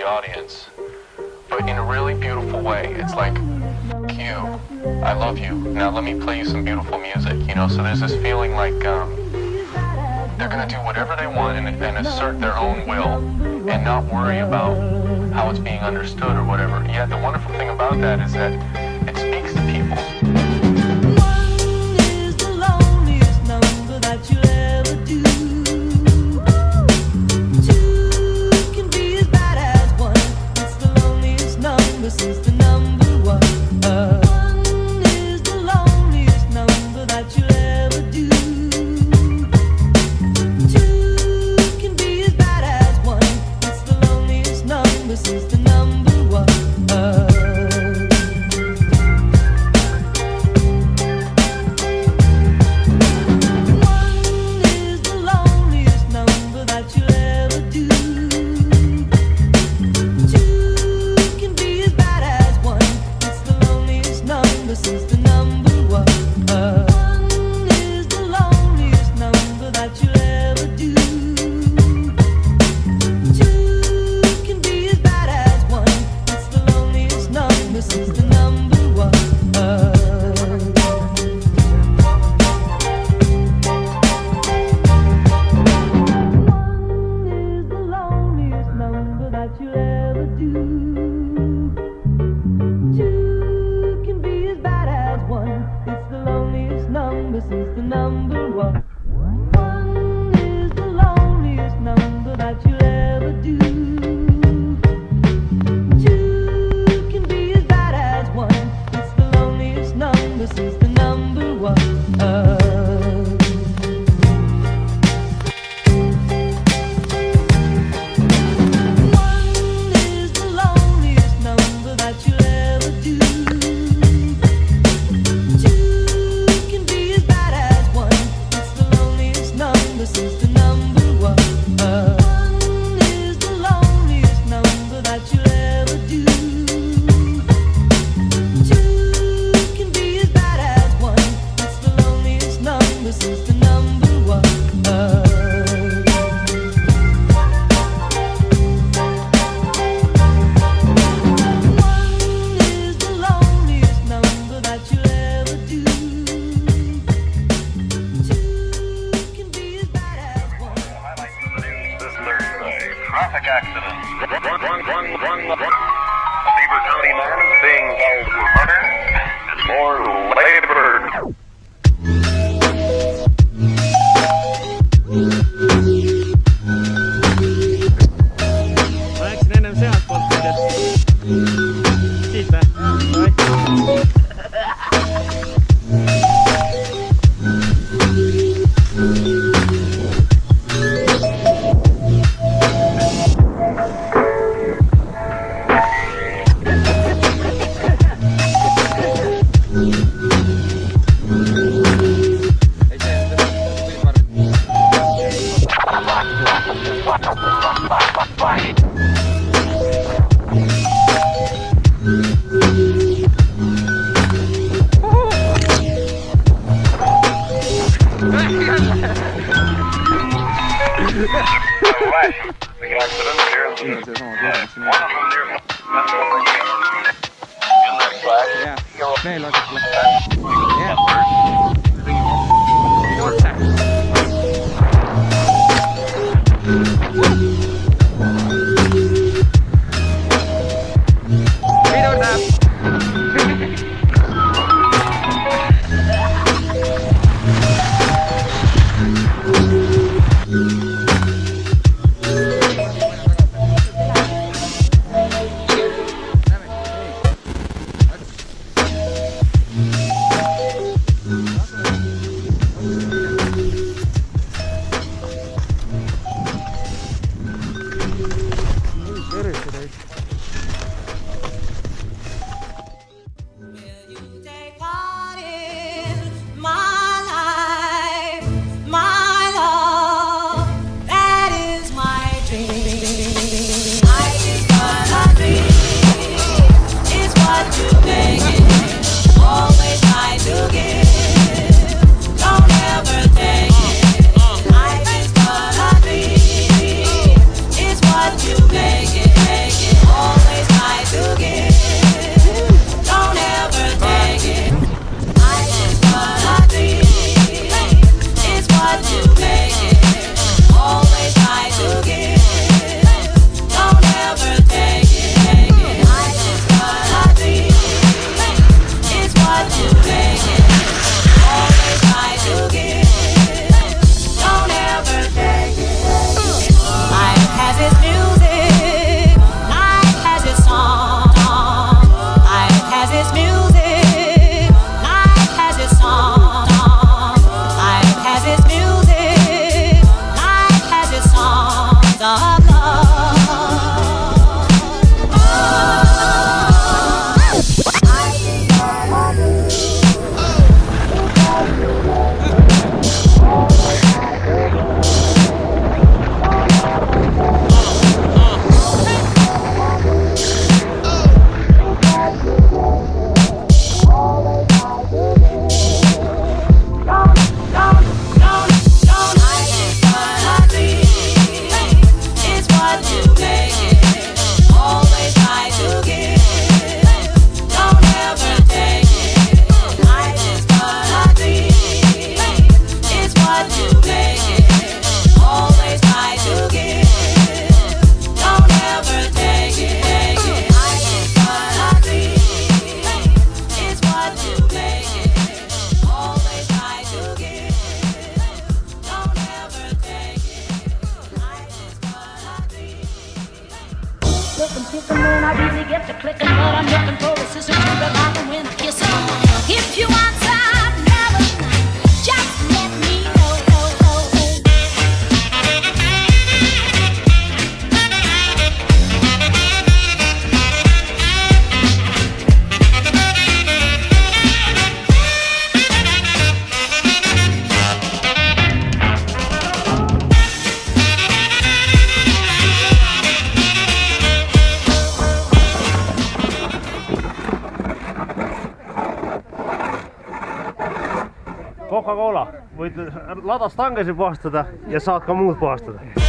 Audience, but in a really beautiful way. It's like, Q, I love you. Now let me play you some beautiful music, you know? So there's this feeling like they're gonna do whatever they want and assert their own will and not worry about how it's being understood or whatever. Yet the wonderful thing about that is that it speaks to people. One is the loneliest number that you'll ever do. Since the number one. One is the loneliest number that you'll ever do. Two can be as bad as one. It's the loneliest number since the number one. One is the loneliest number that you'll ever do. Since the number one. One is the loneliest number that you'll ever do. Two can be as bad as one. It's the loneliest number since the number one. One is the loneliest number that you'll ever do. It's the loneliest number since the number one. One is the loneliest number that you'll ever do. Two can be as bad as one. It's the loneliest number since the number one. One is the loneliest number that you'll ever do. Since the number one. One is the loneliest number that you'll ever do. Two can be as bad as one. It's the loneliest number since the number one. One is the loneliest number that you'll ever do. Traffic accident. Beaver County man is being held for murder and more labor. Läks enne sealtpoolt siit või? Big accident here. One of them near in that flat. Jaa, veel osas. Jah. Otse. Pidurdab. looking, kicking when I really get to clicking, but I'm looking for a sister to the bottom when I kiss her. If you want some melody, just let me know. Coca-Cola, võid ladastangesi puhastada ja saad ka muud puhastada.